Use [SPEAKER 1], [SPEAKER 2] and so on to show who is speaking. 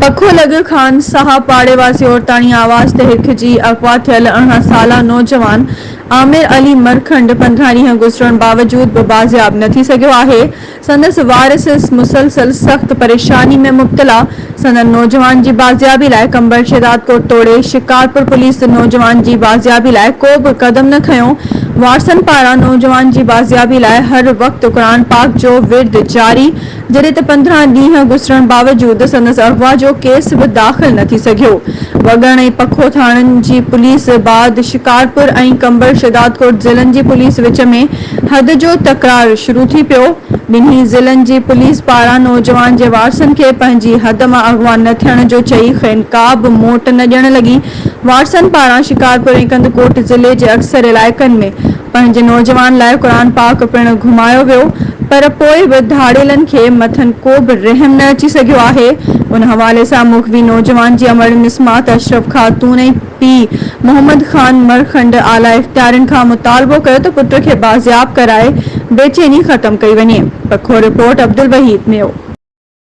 [SPEAKER 1] पखो लॻ ख़ान साहब पाड़े वासी औरताणी आवाज़ ते हिक जी अगवा थियल 18 साला नौजवान आमिर अली मरखंड 15 ॾींहं गुज़रण बावजूद बि बाज़ियाब न थी सघियो आहे। संदसि वारिस मुसलसल सख़्त परेशानी में मुब्तला। संदन नौजवान जी बाज़ियाबी लाइ कंबर शिदातकोट तोड़े शिकारपुर पुलिस नौजवान जी बाज़ियाबी लाइ को बि क़दम न खयों। वारसन पारां नौजवान जी बाज़ियाबी लाइ हर वक़्तु क़ुरान पाक जो विर्द जारी, जॾहिं त 15 ॾींहं गुज़रण बावजूद संदसि अगवा जो केस बि दाख़िल न थी सघियो। वॻण ऐं पखो थाणनि जी पुलिस बाद शिकारपुर ऐं कंबर शिदातकोट ज़िलनि जी पुलिस विच में हद जो तकरार शुरू थी पियो। ॿिन्ही ज़िलनि जी पुलिस पारां नौजवान जे वारसनि खे पंहिंजी हद मां अगवा न थियण जो चई खेनि का बि मोट न ॾियण लॻी। वारसनि पारां शिकारपुर ऐं कंदकोट ज़िले जे अक्सर इलाइक़नि में पंहिंजे नौजवान लाइ क़ुरान पाक पिणु घुमायो वियो, पर पोइ बि धाड़ेलनि खे मथनि को बि रहम न अची सघियो आहे। उन हवाले सां मुखबी नौजवान जी अमर मिसमात अशरफ ख़ातून ऐं पीउ मोहम्मद ख़ान मरखंड आला इख़्तियारनि खां मुतालबो कयो त पुट खे बाज़ियाब कराए बेचैनी ख़त्म कई वञे। पखो रिपोर्ट अब्दुल वहीद में।